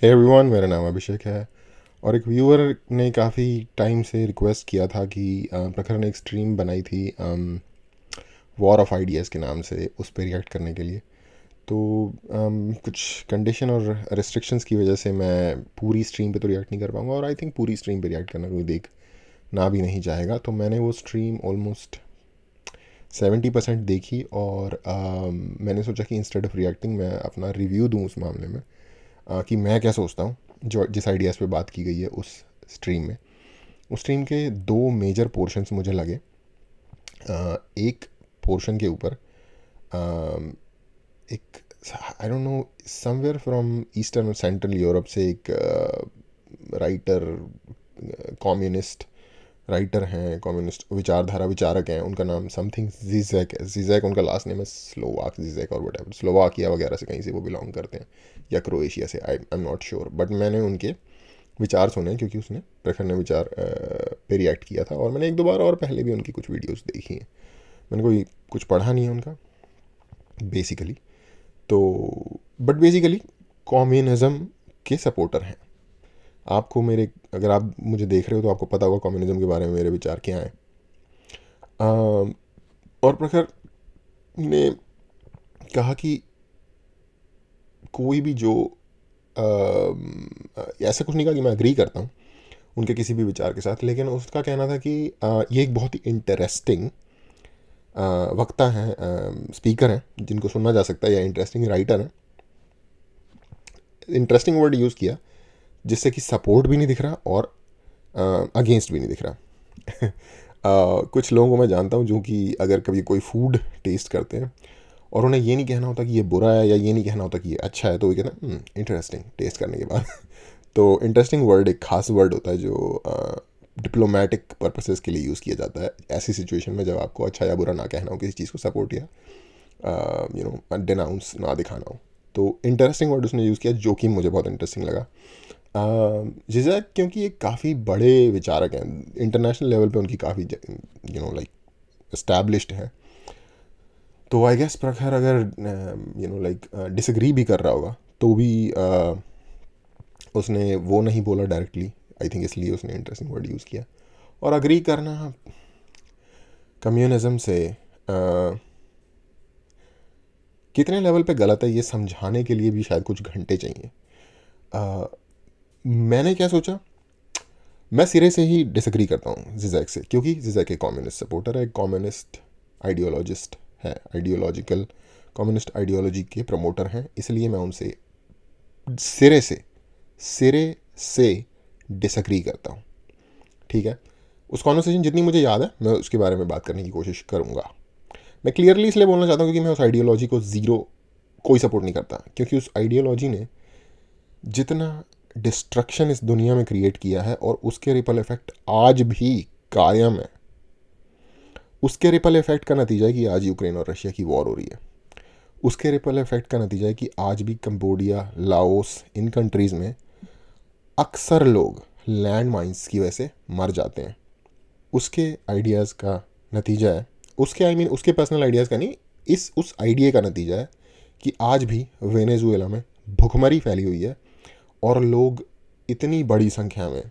Hey everyone, मेरा नाम अभिषेक है। और एक व्यूअर ने काफ़ी टाइम से रिक्वेस्ट किया था कि प्रखर ने एक स्ट्रीम बनाई थी वॉर ऑफ आइडियाज़ के नाम से, उस पर रिएक्ट करने के लिए। तो कुछ कंडीशन और रेस्ट्रिक्शंस की वजह से मैं पूरी स्ट्रीम पे तो रिएक्ट नहीं कर पाऊँगा, और आई थिंक पूरी स्ट्रीम पे रिएक्ट करना कोई देख ना भी नहीं चाहेगा। तो मैंने वो स्ट्रीम ऑलमोस्ट 70% देखी, और मैंने सोचा कि इंस्टेड ऑफ रिएक्टिंग मैं अपना रिव्यू दूँ उस मामले में, कि मैं क्या सोचता हूँ जो जिस आइडियाज़ पे बात की गई है उस स्ट्रीम में। उस स्ट्रीम के दो मेजर पोर्शंस मुझे लगे। एक पोर्शन के ऊपर एक, I don't no, somewhere from eastern और सेंट्रल यूरोप से एक राइटर, कम्युनिस्ट राइटर हैं, कम्युनिस्ट विचारधारा विचारक हैं। उनका नाम समथिंग जीजैक है, जीजैक उनका लास्ट नेम है, स्लोवाक जीजैक और वट, स्लोवाकिया वगैरह से कहीं से वो बिलोंग करते हैं, या क्रोएशिया से, I am not sure. But मैंने उनके विचार सुने क्योंकि उसने प्रखर ने विचार पे रिएक्ट किया था, और मैंने एक दो बार और पहले भी उनकी कुछ वीडियोस देखी हैं। मैंने कोई कुछ पढ़ा नहीं है उनका बेसिकली। तो बट बेसिकली कम्युनिज्म के सपोर्टर हैं। आपको मेरे, अगर आप मुझे देख रहे हो तो आपको पता होगा कम्युनिज्म के बारे में मेरे विचार क्या हैं। और प्रखर ने कहा कि कोई भी जो ऐसा कुछ नहीं कहा कि मैं अग्री करता हूँ उनके किसी भी विचार के साथ, लेकिन उसका कहना था कि ये एक बहुत ही इंटरेस्टिंग वक्ता हैं, स्पीकर हैं जिनको सुनना जा सकता है, या इंटरेस्टिंग राइटर हैं। इंटरेस्टिंग वर्ड यूज़ किया, जिससे कि सपोर्ट भी नहीं दिख रहा और अगेंस्ट भी नहीं दिख रहा। कुछ लोगों को मैं जानता हूँ जो कि अगर कभी कोई फूड टेस्ट करते हैं और उन्हें ये नहीं कहना होता कि ये बुरा है, या ये नहीं कहना होता कि ये अच्छा है, तो वो कहते हैं इंटरेस्टिंग टेस्ट करने के बाद। तो इंटरेस्टिंग वर्ड एक खास वर्ड होता है जो डिप्लोमेटिक पर्पसेस के लिए यूज़ किया जाता है ऐसी सिचुएशन में जब आपको अच्छा या बुरा ना कहना हो, किसी चीज़ को सपोर्ट या डिनाउंस ना दिखाना हो। तो इंटरेस्टिंग वर्ड उसने यूज़ किया, जो कि मुझे बहुत इंटरेस्टिंग लगा। जिज़ैक क्योंकि ये काफ़ी बड़े विचारक हैं, इंटरनेशनल लेवल पे उनकी काफ़ी लाइक इस्टेब्लिश्ड है। तो आई गेस प्रखर अगर लाइक डिसएग्री भी कर रहा होगा तो भी उसने वो नहीं बोला डायरेक्टली, आई थिंक इसलिए उसने इंटरेस्टिंग वर्ड यूज़ किया। और अग्री करना कम्युनिज्म से कितने लेवल पे गलत है ये समझाने के लिए भी शायद कुछ घंटे चाहिए। मैंने क्या सोचा, मैं सिरे से ही डिसएग्री करता हूँ जिजैक से, क्योंकि जिजैक एक कम्युनिस्ट सपोर्टर है, कम्युनिस्ट आइडियोलॉजिस्ट है, आइडियोलॉजिकल कम्युनिस्ट आइडियोलॉजी के प्रमोटर हैं। इसलिए मैं उनसे सिरे से सिरे से डिसएग्री करता हूँ। ठीक है, उस कॉन्वर्सेशन जितनी मुझे याद है मैं उसके बारे में बात करने की कोशिश करूँगा। मैं क्लियरली इसलिए बोलना चाहता हूँ क्योंकि मैं उस आइडियोलॉजी को ज़ीरो कोई सपोर्ट नहीं करता, क्योंकि उस आइडियोलॉजी ने जितना डिस्ट्रक्शन इस दुनिया में क्रिएट किया है और उसके रिपल इफेक्ट आज भी कायम है। उसके रिपल इफेक्ट का नतीजा है कि आज यूक्रेन और रशिया की वॉर हो रही है। उसके रिपल इफेक्ट का नतीजा है कि आज भी कंबोडिया, लाओस, इन कंट्रीज़ में अक्सर लोग लैंड माइंस की वजह से मर जाते हैं। उसके आइडियाज़ का नतीजा है, उसके उसके पर्सनल आइडियाज़ का नहीं, उस आइडिया का नतीजा है कि आज भी वेनेजुएला में भुखमरी फैली हुई है, और लोग इतनी बड़ी संख्या में,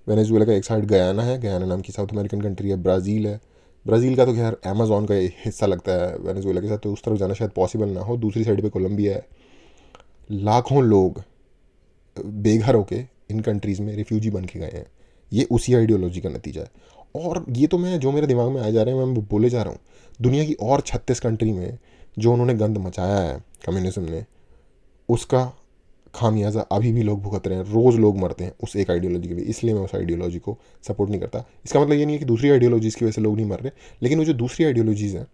वेनेजुएला का एक साइड गयाना है, गयाना नाम की साउथ अमेरिकन कंट्री है, ब्राज़ील है, ब्राज़ील का तो खैर अमेज़ॉन का हिस्सा लगता है वेनेजुएला के साथ, तो उस तरफ जाना शायद पॉसिबल ना हो। दूसरी साइड पे कोलंबिया है। लाखों लोग बेघर होके इन कंट्रीज़ में रिफ्यूजी बन के गए हैं। ये उसी आइडियोलॉजी का नतीजा है। और ये तो मैं, जो मेरे दिमाग में आए जा रहे हैं मैं बोले जा रहा हूँ। दुनिया की और 36 कंट्री में जो उन्होंने गंद मचाया है कम्युनिज्म ने, उसका खामियाजा अभी भी लोग भुगत रहे हैं। रोज़ लोग मरते हैं उस एक आइडियोलॉजी के लिए। इसलिए मैं उस आइडियोलॉजी को सपोर्ट नहीं करता। इसका मतलब ये नहीं है कि दूसरी आइडियोलॉजीज़ की वजह से लोग नहीं मर रहे, लेकिन वो जो दूसरी आइडियोलॉजीज़ हैं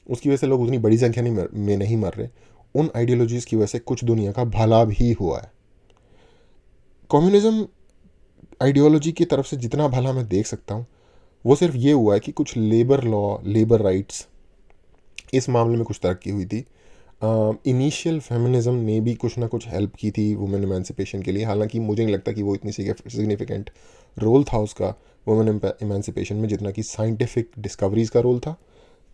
उसकी वजह से लोग उतनी बड़ी संख्या में नहीं मर रहे। उन आइडियोलॉजीज़ की वजह से कुछ दुनिया का भला भी हुआ है। कम्युनिज्म आइडियोलॉजी की तरफ से जितना भला मैं देख सकता हूँ वो सिर्फ ये हुआ है कि कुछ लेबर लॉ, लेबर राइट्स, इस मामले में कुछ तरक्की हुई थी। इनिशियल फेमिनिज्म ने भी कुछ ना कुछ हेल्प की थी वुमेन एमेंसिपेशन के लिए, हालांकि मुझे नहीं लगता कि वो इतनी सिग्निफिकेंट रोल था उसका वुमेन एमेंसिपेशन में जितना कि साइंटिफिक डिस्कवरीज़ का रोल था।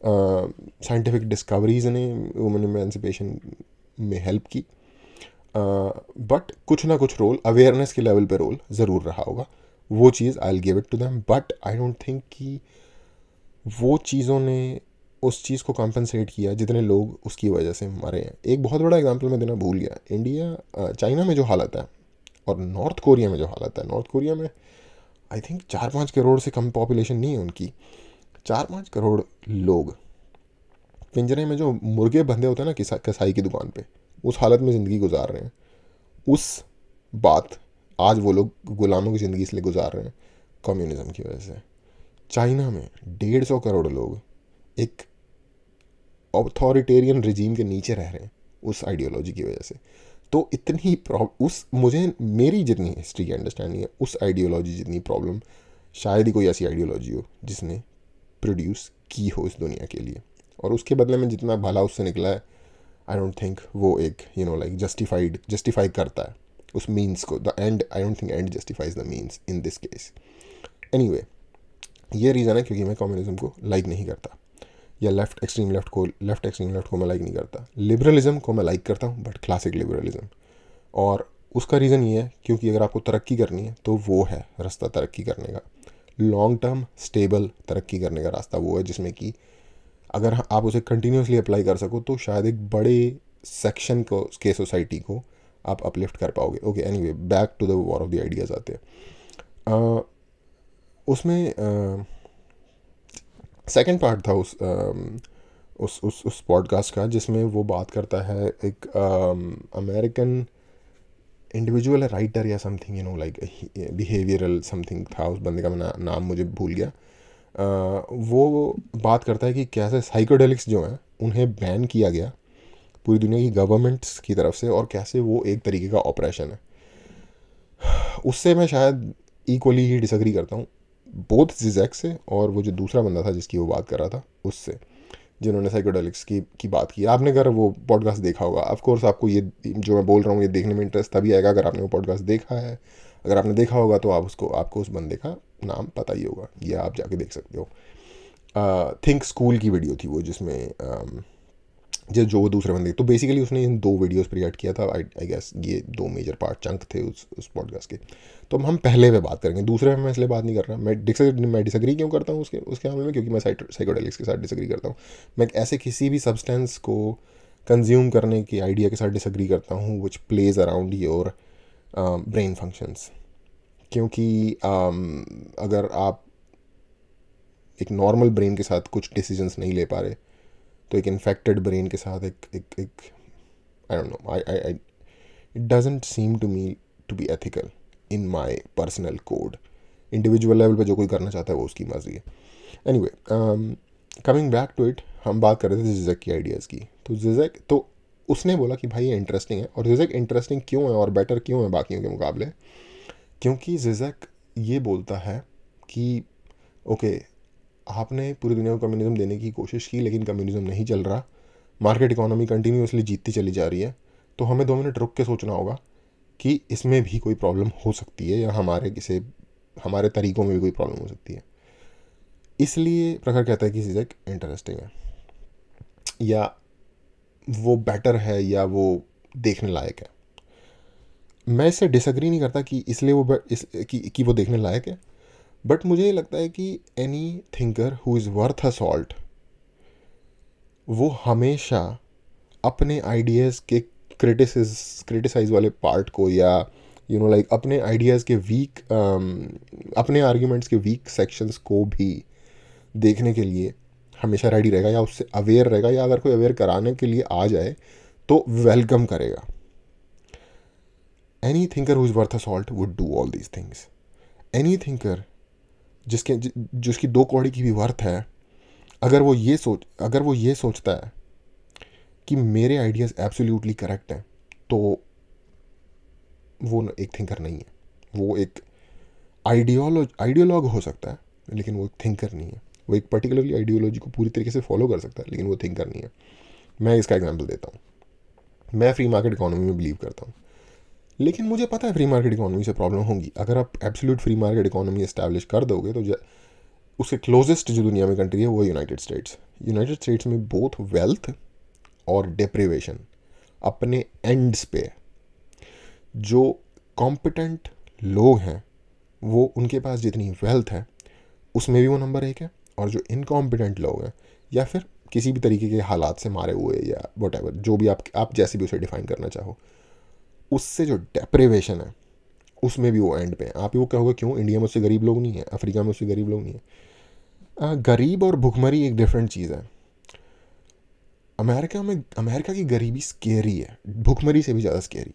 साइंटिफिक डिस्कवरीज़ ने वुमेन एमेंसिपेशन में हेल्प की। बट कुछ ना कुछ रोल अवेयरनेस के लेवल पे रोल ज़रूर रहा होगा, वो चीज़ I will give it to them, but I don't think कि वो चीज़ों ने उस चीज़ को कॉम्पनसेट किया जितने लोग उसकी वजह से मरे हैं। एक बहुत बड़ा एग्जांपल मैं देना भूल गया, इंडिया चाइना में जो हालत है और नॉर्थ कोरिया में जो हालत है, नॉर्थ कोरिया में आई थिंक 4-5 करोड़ से कम पॉपुलेशन नहीं है उनकी, 4-5 करोड़ लोग पिंजरे में जो मुर्गे बंधे होते हैं ना कसाई की दुकान पे, उस हालत में ज़िंदगी गुजार रहे हैं। उस बात आज वो लोग गुलामों की ज़िंदगी इसलिए गुजार रहे हैं कम्युनिज़म की वजह से। चाइना में 150 करोड़ लोग एक ऑथोरिटेरियन रिजीम के नीचे रह रहे हैं उस आइडियोलॉजी की वजह से। तो इतनी उस मुझे मेरी जितनी हिस्ट्री की अंडरस्टैंडिंग है, उस आइडियोलॉजी जितनी प्रॉब्लम शायद ही कोई ऐसी आइडियोलॉजी हो जिसने प्रोड्यूस की हो इस दुनिया के लिए, और उसके बदले में जितना भला उससे निकला है आई डोंट थिंक वो एक लाइक जस्टिफाई करता है उस मीन्स को। The and I don't think and justifies the means in this case. Anyway, ये रीज़न है क्योंकि मैं कम्युनिज्म को लाइक नहीं करता, या लेफ्ट एक्सट्रीम लेफ्ट को मैं लाइक नहीं करता। लिबरलिज्म को मैं लाइक करता हूँ, बट क्लासिक लिबरलिज्म। और उसका रीज़न ये है क्योंकि अगर आपको तरक्की करनी है तो वो है रास्ता तरक्की करने का, लॉन्ग टर्म स्टेबल तरक्की करने का रास्ता वो है जिसमें कि अगर आप उसे कंटिन्यूसली अप्लाई कर सको तो शायद एक बड़े सेक्शन को के सोसाइटी को आप अपलिफ्ट कर पाओगे। Okay, anyway, back to the war of the ideas आते हैं। उसमें सेकंड पार्ट था उस पॉडकास्ट का जिसमें वो बात करता है एक अमेरिकन इंडिविजुअल राइटर या समथिंग लाइक बिहेवियरल समथिंग था, उस बंदे का नाम मुझे भूल गया। वो बात करता है कि कैसे साइकोडेलिक्स जो हैं उन्हें बैन किया गया पूरी दुनिया की गवर्नमेंट्स की तरफ से, और कैसे वो एक तरीके का ऑपरेशन है। उससे मैं शायद इक्वली ही डिसएग्री करता हूँ, बोथ जिजैक से और वो जो दूसरा बंदा था जिसकी वो बात कर रहा था उससे, जिन्होंने साइकोडेलिक्स की बात की। आपने अगर वो पॉडकास्ट देखा होगा, ऑफ कोर्स आपको ये जो मैं बोल रहा हूँ ये देखने में इंटरेस्ट तभी आएगा अगर आपने वो पॉडकास्ट देखा है। अगर आपने देखा होगा तो आपको उस बंदे का नाम पता ही होगा, या आप जाके देख सकते हो। थिंक स्कूल की वीडियो थी वो जिसमें जो दूसरे बंदे, तो बेसिकली उसने इन 2 वीडियोस पर रिएक्ट किया था। आई गेस ये 2 मेजर पार्ट चंक थे उस पॉडकास्ट के। तो हम पहले पे बात करेंगे, दूसरे में मैं इसलिए बात नहीं कर रहा। मैं डिसएग्री क्यों करता हूँ उसके मामले में, क्योंकि मैं साइकोडेलिक्स के साथ डिसएग्री करता हूँ। मैं ऐसे किसी भी सब्सटेंस को कंज्यूम करने की आइडिया के साथ डिसएग्री करता हूँ विच pledge around your brain functions. क्योंकि अगर आप एक नॉर्मल ब्रेन के साथ कुछ डिसीजंस नहीं ले पा रहे तो एक इन्फेक्टेड ब्रेन के साथ एक I don't know, I it doesn't seem to me to be ethical in my personal code. Individual level पे जो कोई करना चाहता है वो उसकी मर्जी है। Anyway, coming back to it, हम बात कर रहे थे जिजैक की आइडियाज़ की। तो जिजैक तो उसने बोला कि भाई ये इंटरेस्टिंग है, और जिजैक इंटरेस्टिंग क्यों है और बेटर क्यों है बाकियों के मुकाबले, क्योंकि जिजैक ये बोलता है कि ओके, आपने पूरी दुनिया को कम्युनिज्म देने की कोशिश की लेकिन कम्युनिज्म नहीं चल रहा, मार्केट इकोनॉमी कंटिन्यूसली जीतती चली जा रही है, तो हमें 2 मिनट रुक के सोचना होगा कि इसमें भी कोई प्रॉब्लम हो सकती है, या हमारे तरीक़ों में भी कोई प्रॉब्लम हो सकती है। इसलिए प्रखर कहता है कि जिजैक इंटरेस्टिंग है, या वो बेटर है, या वो देखने लायक है। मैं इससे डिसएग्री नहीं करता कि इसलिए कि वो देखने लायक है, बट मुझे लगता है कि any thinker who is worth a salt वो हमेशा अपने आइडियाज़ के क्रिटिसाइज वाले पार्ट को, या लाइक अपने आइडियाज़ के अपने आर्ग्यूमेंट्स के वीक सेक्शंस को भी देखने के लिए हमेशा रेडी रहेगा, या उससे अवेयर रहेगा, या अगर कोई अवेयर कराने के लिए आ जाए तो वेलकम करेगा। Any thinker who is worth a salt would do all these things. Any thinker जिसकी 2 कौड़ी की भी वर्थ है, अगर वो ये सोचता है कि मेरे आइडियाज़ एब्सोल्युटली करेक्ट हैं, तो वो एक थिंकर नहीं है। वो एक आइडियोलॉग हो सकता है लेकिन वो एक थिंकर नहीं है। वो एक पर्टिकुलरली आइडियोलॉजी को पूरी तरीके से फॉलो कर सकता है लेकिन वो थिंकर नहीं है। मैं इसका एग्जांपल देता हूँ। मैं फ्री मार्केट इकोनॉमी में बिलीव करता हूँ, लेकिन मुझे पता है फ्री मार्केट इकोनॉमी से प्रॉब्लम होगी। अगर आप absolute free market economy establish कर दोगे तो उसके क्लोजेस्ट जो दुनिया में कंट्री है वो यूनाइटेड स्टेट्स में बोथ वेल्थ और डिप्रिवेशन अपने एंड्स पे जो कॉम्पिटेंट लोग हैं वो उनके पास जितनी वेल्थ है उसमें भी वो नंबर 1 है, और जो इनकॉम्पिटेंट लोग हैं या फिर किसी भी तरीके के हालात से मारे हुए या वट जो भी आप जैसे भी उसे डिफाइन करना चाहो, उससे जो डेप्रिवेशन है उसमें भी वो एंड पे है। आप वो कहोगे क्यों इंडिया में उससे गरीब लोग नहीं है, अफ्रीका में उससे गरीब लोग नहीं है। गरीब और भुखमरी एक डिफरेंट चीज़ है। अमेरिका की गरीबी स्केरी है, भुखमरी से भी ज़्यादा स्केरी।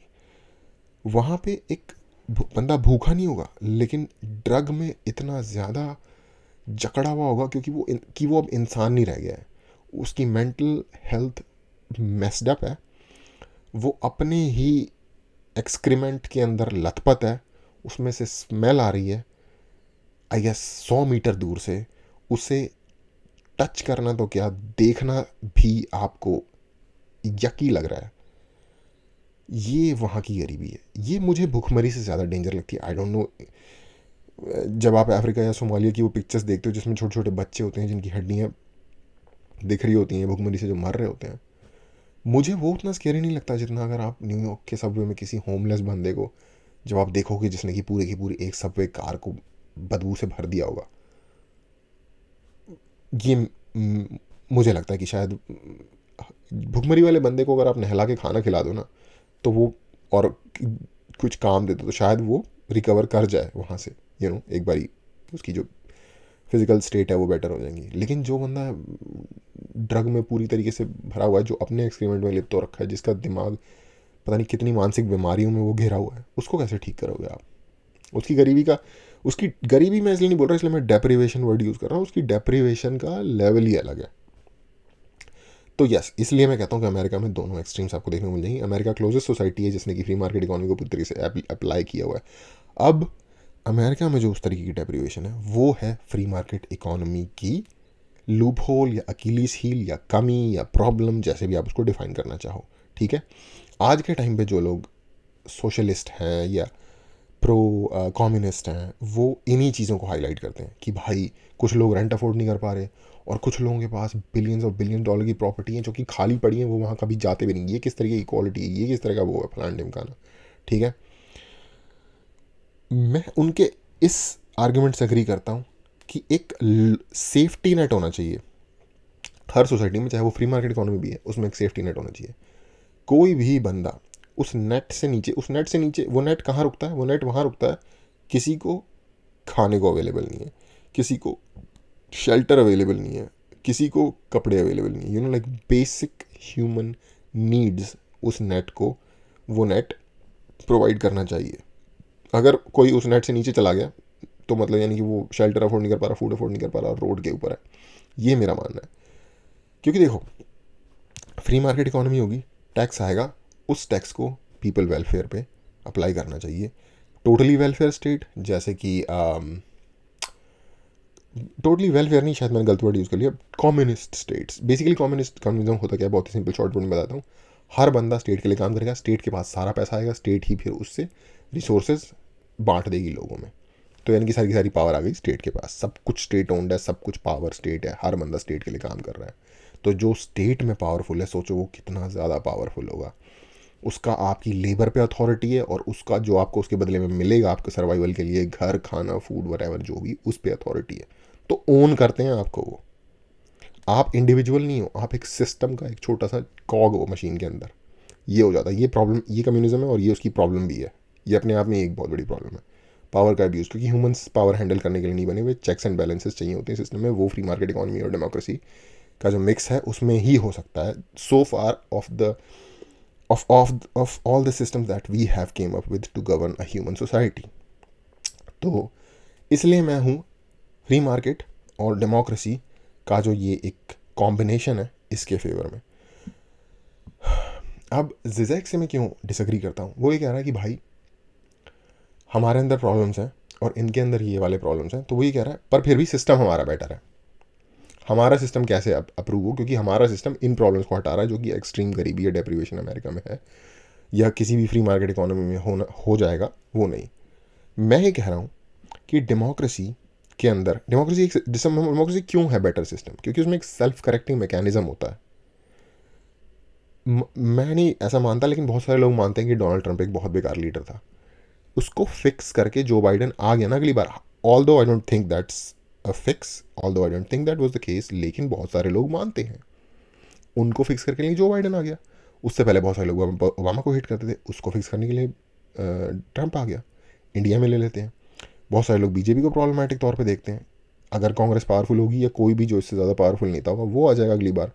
वहाँ पे एक बंदा भूखा नहीं होगा लेकिन ड्रग में इतना ज़्यादा जकड़ा हुआ होगा क्योंकि वो अब इंसान नहीं रह गया है, उसकी मेंटल हेल्थ मेस्ड अप है, वो अपने ही एक्सक्रीमेंट के अंदर लथपथ है, उसमें से स्मेल आ रही है आई गेस 100 मीटर दूर से। उसे टच करना तो क्या, देखना भी आपको यकी लग रहा है। ये वहाँ की गरीबी है। ये मुझे भुखमरी से ज़्यादा डेंजर लगती है। आई डोंट नो, जब आप अफ्रीका या सोमालिया की वो पिक्चर्स देखते हो जिसमें छोटे छोटे बच्चे होते हैं जिनकी हड्डियाँ दिख रही होती हैं, भुखमरी से जो मर रहे होते हैं, मुझे वो उतना स्केरी नहीं लगता जितना अगर आप न्यूयॉर्क के सबवे में किसी होमलेस बंदे को जब आप देखोगे जिसने की पूरी एक सबवे कार को बदबू से भर दिया होगा। ये मुझे लगता है कि शायद भुखमरी वाले बंदे को अगर आप नहला के खाना खिला दो ना तो वो, और कुछ काम दे दो तो शायद वो रिकवर कर जाए वहाँ से, एक बारी उसकी जो फिजिकल स्टेट है वो बेटर हो जाएंगी। लेकिन जो बंदा ड्रग में पूरी तरीके से भरा हुआ है, जो अपने एक्सपेरिमेंट में लिप्त हो रखा है, जिसका दिमाग पता नहीं कितनी मानसिक बीमारियों में वो घिरा हुआ है, उसको कैसे ठीक करोगे आप? उसकी गरीबी मैं इसलिए नहीं बोल रहा, इसलिए मैं डेप्रिवेशन वर्ड यूज़ कर रहा हूँ। उसकी डेप्रिवेशन का लेवल ही अलग है। तो यस, इसलिए मैं कहता हूँ कि अमेरिका में दोनों एक्सट्रीम्स आपको देखने को मिल जाएंगी। अमेरिका क्लोजेस्ट सोसाइटी है जिसने कि फ्री मार्केट इकोनॉमी को पूरी तरीके से अप्लाई किया हुआ है। अब अमेरिका में जो उस तरीके की डेप्रिवेशन है वो है फ्री मार्केट इकोनॉमी की लूप होल या अकीलीस हील या कमी या प्रॉब्लम, जैसे भी आप उसको डिफाइन करना चाहो। ठीक है, आज के टाइम पे जो लोग सोशलिस्ट हैं या प्रो कम्युनिस्ट हैं वो इन्हीं चीज़ों को हाईलाइट करते हैं कि भाई कुछ लोग रेंट अफोर्ड नहीं कर पा रहे और कुछ लोगों के पास बिलियंस और बिलियन डॉलर की प्रॉपर्टी है जो कि खाली पड़ी है, वो वहाँ कभी जाते भी नहीं। ये किस तरह की इक्वालिटी है, ये किस तरह का वो है, फलान ढिमकाना। ठीक है, मैं उनके इस आर्गुमेंट से एग्री करता हूँ कि एक सेफ्टी नेट होना चाहिए हर सोसाइटी में, चाहे वो फ्री मार्केट इकोनॉमी भी है, उसमें एक सेफ्टी नेट होना चाहिए। कोई भी बंदा उस नेट से नीचे वो नेट कहाँ रुकता है? वो नेट वहाँ रुकता है किसी को खाने को अवेलेबल नहीं है, किसी को शेल्टर अवेलेबल नहीं है, किसी को कपड़े अवेलेबल नहीं है, लाइक बेसिक ह्यूमन नीड्स उस नेट को वो नेट प्रोवाइड करना चाहिए। अगर कोई उस नेट से नीचे चला गया तो मतलब यानी कि वो शेल्टर अफोर्ड नहीं कर पा रहा, फूड अफोर्ड नहीं कर पा रहा और रोड के ऊपर है। ये मेरा मानना है। क्योंकि देखो, फ्री मार्केट इकोनॉमी होगी, टैक्स आएगा, उस टैक्स को पीपल वेलफेयर पे अप्लाई करना चाहिए। टोटली वेलफेयर स्टेट, जैसे कि टोटली वेलफेयर नहीं, शायद मैंने गलत वर्ड यूज़ कर लिया, कम्युनिस्ट स्टेट्स। बेसिकली कम्युनिज्म होता क्या है, बहुत ही सिंपल शॉर्ट वर्ड में बताता हूँ। हर बंदा स्टेट के लिए काम करेगा, स्टेट के पास सारा पैसा आएगा, स्टेट ही फिर उससे रिसोर्सेज बांट देगी लोगों में। तो यानी कि सारी की सारी पावर आ गई स्टेट के पास, सब कुछ स्टेट ओन्ड है, सब कुछ पावर स्टेट है, हर बंदा स्टेट के लिए काम कर रहा है। तो जो स्टेट में पावरफुल है, सोचो वो कितना ज़्यादा पावरफुल होगा। उसका आपकी लेबर पे अथॉरिटी है और उसका जो आपको उसके बदले में मिलेगा आपके सर्वाइवल के लिए, घर, खाना, फूड, वटएवर जो भी, उस पर अथॉरिटी है। तो ओन करते हैं आपको वो। आप इंडिविजुअल नहीं हो, आप एक सिस्टम का एक छोटा सा कॉग हो मशीन के अंदर। ये हो जाता है, ये प्रॉब्लम, ये कम्युनिज्म है और ये उसकी प्रॉब्लम भी है। ये अपने आप में एक बहुत बड़ी प्रॉब्लम है, पावर का अब्यूज़। क्योंकि ह्यूमंस पावर हैंडल करने के लिए नहीं बने हुए, चेक्स एंड बैलेंसेस चाहिए होते हैं सिस्टम में। वो फ्री मार्केट इकोनॉमी और डेमोक्रेसी का जो मिक्स है उसमें ही हो सकता है, सो फार of all the systems that we have came up with to govern a human society। तो इसलिए मैं हूँ फ्री मार्केट और डेमोक्रेसी का जो ये एक कॉम्बिनेशन है इसके फेवर में। अब जिज़ेक से मैं क्यों डिसएग्री करता हूँ, वो ये कह रहा है कि भाई हमारे अंदर प्रॉब्लम्स हैं और इनके अंदर ये वाले प्रॉब्लम्स हैं, तो वो ये कह रहा है पर फिर भी सिस्टम हमारा बेटर है। हमारा सिस्टम कैसे अप्रूव हो? क्योंकि हमारा सिस्टम इन प्रॉब्लम्स को हटा रहा है, जो कि एक्सट्रीम गरीबी या डेप्रिवेशन अमेरिका में है या किसी भी फ्री मार्केट इकोनॉमी में हो जाएगा, वो नहीं। मैं ये कह रहा हूँ कि डेमोक्रेसी के अंदर, डेमोक्रेसी क्यों है बेटर सिस्टम? क्योंकि उसमें एक सेल्फ करेक्टिंग मैकेनिज्म होता है। मैं नहीं ऐसा मानता, लेकिन बहुत सारे लोग मानते हैं कि डोनाल्ड ट्रंप एक बहुत बेकार लीडर था। उसको फिक्स करके जो बाइडन आ गया ना अगली बार, although I don't think that's a fix, although I don't think that was the case, लेकिन बहुत सारे लोग मानते हैं उनको फिक्स करने के लिए जो बाइडन आ गया। उससे पहले बहुत सारे लोग ओबामा को हिट करते थे, उसको फिक्स करने के लिए ट्रंप आ गया। इंडिया में ले लेते हैं, बहुत सारे लोग बीजेपी को प्रॉब्लमेटिक तौर पे देखते हैं। अगर कांग्रेस पावरफुल होगी या कोई भी जो इससे ज़्यादा पावरफुल नेता होगा वो आ जाएगा अगली बार,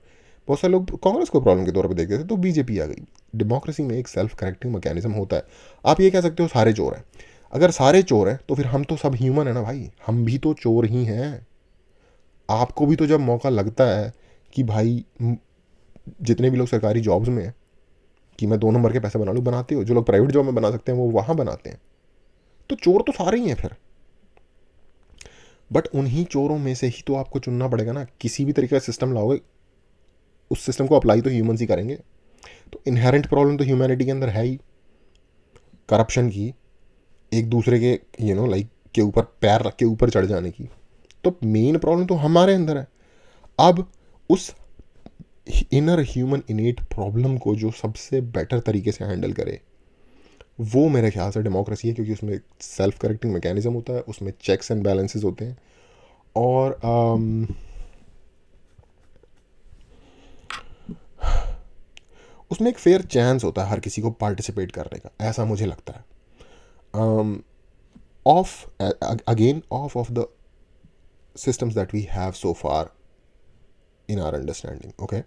बहुत सारे लोग कांग्रेस को प्रॉब्लम के तौर पे देखते थे, तो बीजेपी आ गई। डेमोक्रेसी में एक सेल्फ करेक्टिंग मैकेनिज्म होता है। आप ये कह सकते हो सारे चोर हैं, अगर सारे चोर हैं तो फिर हम तो सब ह्यूमन है ना भाई, हम भी तो चोर ही हैं। आपको भी तो जब मौका लगता है कि भाई जितने भी लोग सरकारी जॉब्स में हैं कि मैं 2 नंबर के पैसे बना लूँ, बनाते हो। जो लोग प्राइवेट जॉब में बना सकते हैं वो वहाँ बनाते हैं। तो चोर तो सारे ही हैं फिर, बट उन्हीं चोरों में से ही तो आपको चुनना पड़ेगा ना। किसी भी तरीके का सिस्टम लाओगे, उस सिस्टम को अप्लाई तो ह्यूमंस ही करेंगे। तो इनहेरेंट प्रॉब्लम तो ह्यूमैनिटी के अंदर है ही, करप्शन की, एक दूसरे के लाइक के ऊपर पैर रख के ऊपर चढ़ जाने की। तो मेन प्रॉब्लम तो हमारे अंदर है। अब उस इनर ह्यूमन इनेट प्रॉब्लम को जो सबसे बेटर तरीके से हैंडल करे वो मेरे ख्याल से डेमोक्रेसी है, क्योंकि उसमें सेल्फ करेक्टिंग मैकेनिज्म होता है, उसमें चेक्स एंड बैलेंसेस होते हैं, और उसमें एक फेयर चांस होता है हर किसी को पार्टिसिपेट करने का, ऐसा मुझे लगता है। Of again of the systems that we have so far in our understanding, okay?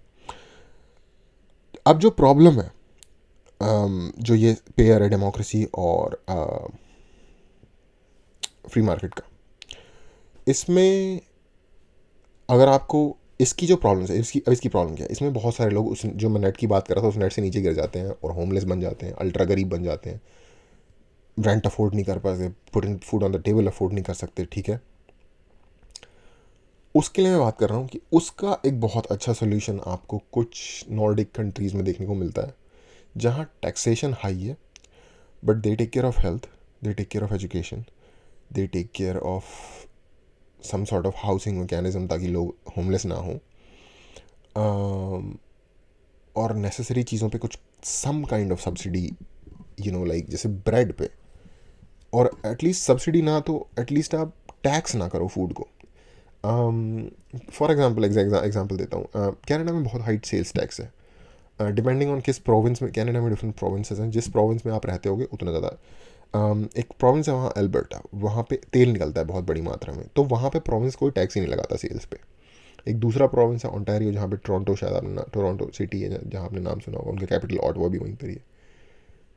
अब जो प्रॉब्लम है जो ये पेयर है डेमोक्रेसी और फ्री मार्केट का, इसमें अगर आपको इसकी जो प्रॉब्लम है, इसकी प्रॉब्लम क्या है, इसमें बहुत सारे लोग उस जो मैं नेट की बात कर रहा था उस नेट से नीचे गिर जाते हैं और होमलेस बन जाते हैं, अल्ट्रा गरीब बन जाते हैं, रेंट अफोर्ड नहीं कर पाते, putting food on the table afford नहीं कर सकते, ठीक है। उसके लिए मैं बात कर रहा हूँ कि उसका एक बहुत अच्छा सोल्यूशन आपको कुछ नॉर्डिक कंट्रीज़ में देखने को मिलता है, जहाँ टैक्सेशन हाई है but they take care of health, they take care of education, they take care of some sort of housing mechanism ताकि लोग होमलेस ना हों, और नेसेसरी चीज़ों पे कुछ some kind of subsidy, like जैसे ब्रेड पे, और एटलीस्ट सब्सिडी ना तो एटलीस्ट आप टैक्स ना करो फूड को। फॉर एग्जाम्पल देता हूँ, कनाडा में बहुत हाई सेल्स टैक्स है, डिपेंडिंग ऑन किस प्रोविंस में। कनाडा में डिफरेंट प्रोविंसेस हैं, जिस प्रोविंस में आप रहते होगे उतना ज़्यादा। एक प्रोविंस है वहाँ एल्बर्टा, वहाँ पे तेल निकलता है बहुत बड़ी मात्रा में, तो वहाँ पे प्रोविंस कोई टैक्स ही नहीं लगाता सेल्स पे। एक दूसरा प्रोविंस है ओंटारियो, जहाँ पे टोरंटो, शायद आपने टोरंटो सिटी है जहाँ आपने नाम सुना होगा, उनका कैपिटल ऑटवा भी वहीं पर ही है।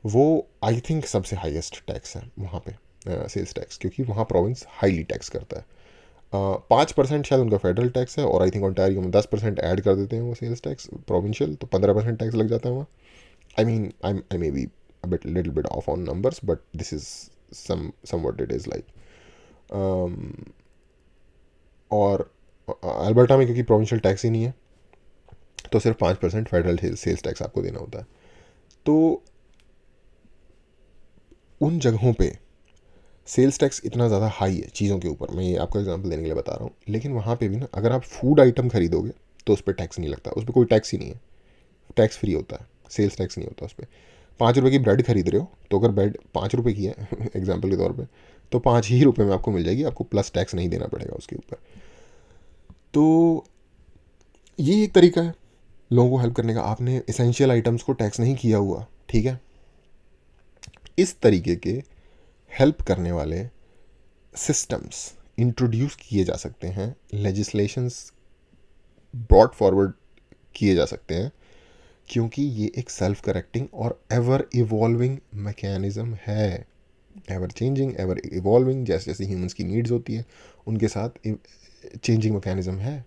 वो आई थिंक सबसे हाईएस्ट टैक्स है वहाँ पे, सेल्स टैक्स, क्योंकि वहाँ प्रोविंस हाईली टैक्स करता है। 5% शायद उनका फेडरल टैक्स है, और आई थिंक ओंटारियो में 10% ऐड कर देते हैं वो सेल्स टैक्स प्रोविंशियल, तो 15% टैक्स लग जाता है वहाँ। I mean I may be a bit little bit off on numbers, but this is somewhat it is like, और अल्बर्टा में क्योंकि प्रोविंशियल टैक्स ही नहीं है तो सिर्फ 5% फेडरल सेल्स टैक्स आपको देना होता है। तो उन जगहों पे सेल्स टैक्स इतना ज़्यादा हाई है चीज़ों के ऊपर, मैं ये आपको एग्जांपल देने के लिए बता रहा हूँ, लेकिन वहाँ पे भी ना अगर आप फूड आइटम खरीदोगे तो उस पर टैक्स नहीं लगता, उस पर कोई टैक्स ही नहीं है, टैक्स फ्री होता है, सेल्स टैक्स नहीं होता उस पर। 5 रुपये की ब्रेड खरीद रहे हो तो अगर ब्रेड 5 रुपये की है एग्जाम्पल के तौर पे, तो 5 ही रुपये में आपको मिल जाएगी, आपको प्लस टैक्स नहीं देना पड़ेगा उसके ऊपर। तो ये एक तरीका है लोगों को हेल्प करने का। आपने एसेंशियल आइटम्स को टैक्स नहीं किया हुआ, ठीक है। इस तरीके के हेल्प करने वाले सिस्टम्स इंट्रोड्यूस किए जा सकते हैं, लेजिस्लेशंस ब्रॉड फॉरवर्ड किए जा सकते हैं, क्योंकि ये एक सेल्फ करेक्टिंग और एवर इवॉल्विंग मैकेनिज्म है। एवर चेंजिंग, एवर इवॉल्विंग, जैसे जैसे ह्यूमंस की नीड्स होती है उनके साथ चेंजिंग मैकेनिज्म है।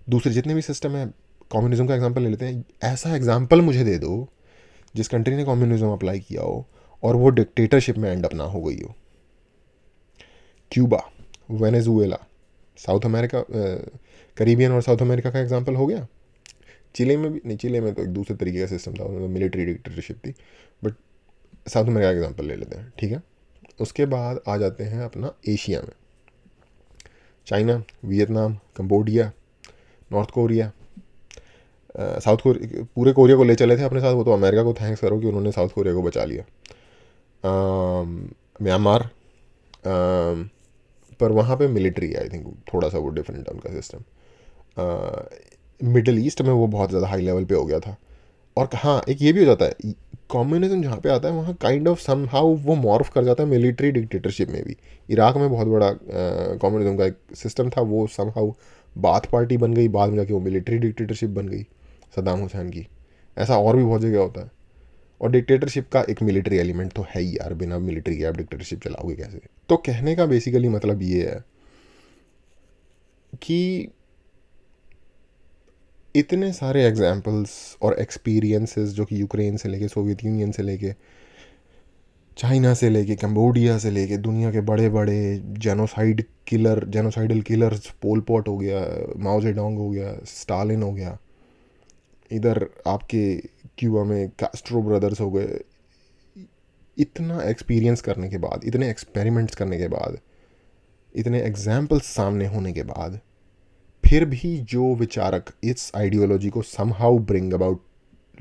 दूसरे जितने भी सिस्टम है, कम्युनिज्म का एग्जांपल ले लेते हैं, ऐसा एग्जांपल मुझे दे दो जिस कंट्री ने कम्युनिज्म अप्लाई किया हो और वो डिक्टेटरशिप में एंड अप ना हो गई हो। Cuba, Venezuela, south America, Caribbean और साउथ अमेरिका का एग्जांपल हो गया। चिले में भी नहीं, चिले में तो एक दूसरे तरीके का सिस्टम था, उसमें मिलिट्री डिक्टेटरशिप थी, बट साउथ अमेरिका का एग्जांपल ले लेते हैं, ठीक है। उसके बाद आ जाते हैं अपना एशिया में, China, Vietnam, Cambodia, north Korea, south Korea, पूरे कोरिया को ले चले थे अपने साथ, वो तो अमेरिका को थैंक्स करो कि उन्होंने साउथ कोरिया को बचा लिया। म्यांमार, पर वहाँ पे मिलिट्री है, आई थिंक थोड़ा सा वो डिफरेंट है उनका सिस्टम। मिडल ईस्ट में वो बहुत ज़्यादा हाई लेवल पे हो गया था। और हाँ, एक ये भी हो जाता है, कम्युनिज्म जहाँ पे आता है वहाँ काइंड ऑफ सम हाउ वो मॉर्फ कर जाता है मिलिट्री डिक्टेटरशिप में भी। इराक में बहुत बड़ा कम्युनिज्म का एक सिस्टम था, वो सम हाउ बाथ पार्टी बन गई, बाद में जाके वो मिलिट्री डिक्टेटरशिप बन गई सद्दाम हुसैन की। ऐसा और भी बहुत जगह होता है। और डिक्टेटरशिप का एक मिलिट्री एलिमेंट तो है ही यार, बिना मिलिट्री के आप डिक्टेटरशिप चलाओगे कैसे? तो कहने का बेसिकली मतलब ये है कि इतने सारे एग्जाम्पल्स और एक्सपीरियंसेस जो कि यूक्रेन से लेके, सोवियत यूनियन से लेके, चाइना से लेके, कंबोडिया से लेके, दुनिया के बड़े बड़े जेनोसाइडल किलर्स, पोल पॉट हो गया, माओ जेडोंग हो गया, स्टालिन हो गया, इधर आपके क्यूबा में कैस्ट्रो ब्रदर्स हो गए। इतना एक्सपीरियंस करने के बाद, इतने एक्सपेरिमेंट्स करने के बाद, इतने एग्जाम्पल्स सामने होने के बाद, फिर भी जो विचारक इस आइडियोलॉजी को समहाउ ब्रिंग अबाउट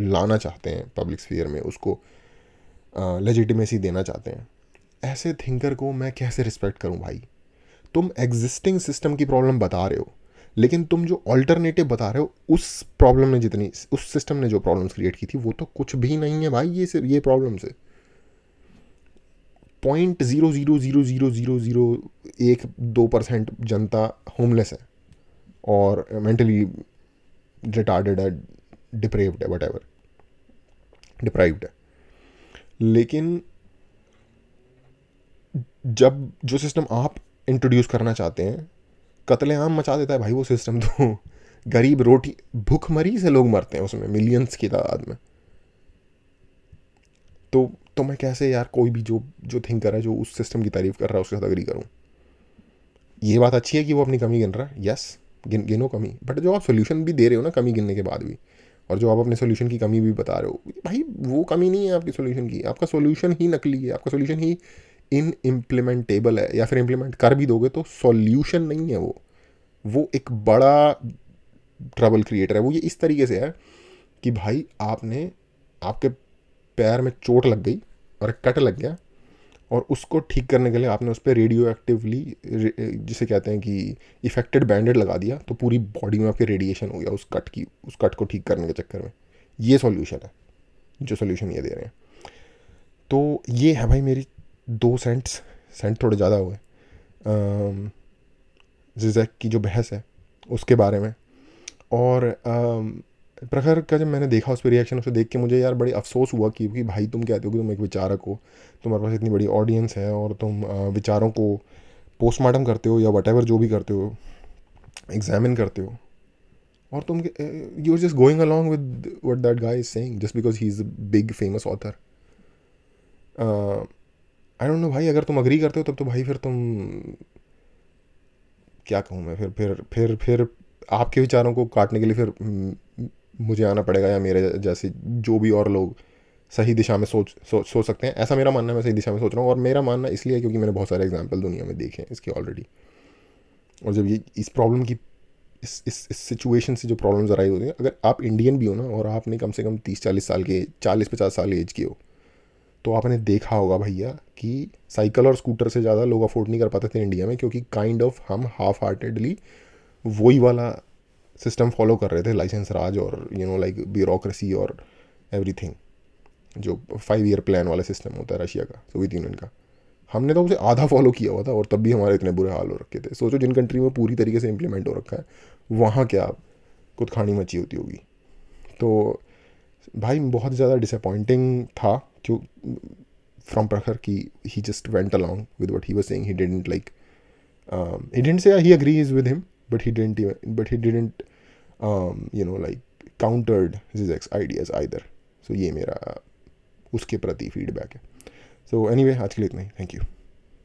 लाना चाहते हैं पब्लिक स्फीयर में, उसको लेजिटिमेसी देना चाहते हैं, ऐसे थिंकर को मैं कैसे रिस्पेक्ट करूं भाई? तुम एग्जिस्टिंग सिस्टम की प्रॉब्लम बता रहे हो, लेकिन तुम जो ऑल्टरनेटिव बता रहे हो उस प्रॉब्लम ने जितनी, उस सिस्टम ने जो प्रॉब्लम्स क्रिएट की थी वो तो कुछ भी नहीं है भाई। ये प्रॉब्लम से 0.0000001-2% जनता होमलेस है और मेंटली रिटार्डेड है, डिप्रेव्ड है, वट डिप्राइव्ड है। लेकिन जब जो सिस्टम आप इंट्रोड्यूस करना चाहते हैं कत्लेआम मचा देता है भाई वो सिस्टम, तो गरीब रोटी भूखमरी से लोग मरते हैं उसमें मिलियंस की तादाद में। तो मैं कैसे यार कोई भी जो थिंकर है जो उस सिस्टम की तारीफ कर रहा है उसके साथ अग्री करूं? ये बात अच्छी है कि वो अपनी कमी गिन रहा है, यस, गिनो कमी, बट जो आप सोल्यूशन भी दे रहे हो ना कमी गिनने के बाद भी, और जो आप अपने सोल्यूशन की कमी भी बता रहे हो भाई, वो कमी नहीं है आपकी सोल्यूशन की, आपका सोल्यूशन ही नकली है, आपका सोल्यूशन ही इन इम्प्लीमेंटेबल है, या फिर इम्प्लीमेंट कर भी दोगे तो सॉल्यूशन नहीं है वो एक बड़ा ट्रबल क्रिएटर है। वो ये इस तरीके से है कि भाई आपके पैर में चोट लग गई और एक कट लग गया, और उसको ठीक करने के लिए आपने उस पर रेडियो एक्टिवली, जिसे कहते हैं कि इफेक्टेड बैंडेड लगा दिया, तो पूरी बॉडी में आपके रेडिएशन हो गया उस कट को ठीक करने के चक्कर में। ये सॉल्यूशन है, जो सॉल्यूशन ये दे रहे हैं। तो ये है भाई मेरी 2 सेंट थोड़े ज़्यादा हुए ज़िज़ेक की जो बहस है उसके बारे में। और प्रखर का जब मैंने देखा उस पर रिएक्शन, उसे देख के मुझे यार बड़ी अफसोस हुआ कि भाई तुम कहते हो कि तुम एक विचारक हो, तुम्हारे पास इतनी बड़ी ऑडियंस है और तुम विचारों को पोस्टमार्टम करते हो या वटेवर जो भी करते हो, एग्जामिन करते हो, और तुम you are just going along with what that guy is saying just because he is a big famous author. I don't know भाई, अगर तुम अग्री करते हो तब तो भाई फिर तुम, क्या कहूँ मैं, फिर आपके विचारों को काटने के लिए फिर मुझे आना पड़ेगा, या मेरे जैसे जो भी और लोग सही दिशा में सोच सकते हैं। ऐसा मेरा मानना है, मैं सही दिशा में सोच रहा हूँ, और मेरा मानना इसलिए है क्योंकि मैंने बहुत सारे एग्जाम्पल दुनिया में देखे हैं इसके ऑलरेडी। और जब ये इस प्रॉब्लम की इस सिचुएशन से जो प्रॉब्लम्स अराइज होती हैं, अगर आप इंडियन भी हो ना और आपने कम से कम 30-40 साल के 40-50 साल एज की हो, तो आपने देखा होगा भैया कि साइकिल और स्कूटर से ज़्यादा लोग अफोर्ड नहीं कर पाते थे इंडिया में, क्योंकि काइंड ऑफ हम हाफ हार्टेडली वही वाला सिस्टम फॉलो कर रहे थे, लाइसेंस राज और लाइक ब्यूरोक्रेसी और एवरीथिंग, जो 5 ईयर प्लान वाला सिस्टम होता है रशिया का, सोवियत यूनियन का। हमने तो उसे आधा फॉलो किया हुआ था और तब भी हमारे इतने बुरे हाल हो रखे थे। सोचो जिन कंट्री में पूरी तरीके से इम्प्लीमेंट हो रखा है, वहाँ क्या कुछ खानी मची होती होगी। तो भाई बहुत ज़्यादा डिसअपॉइंटिंग था क्यों फ्रॉम प्रखर की he just went along with what he was saying. He didn't like he didn't say he agrees with him, but he didn't like countered Zizek's ideas either. So ये मेरा उसके प्रति फीडबैक है। So anyway, आज के लिए इतना ही, thank you.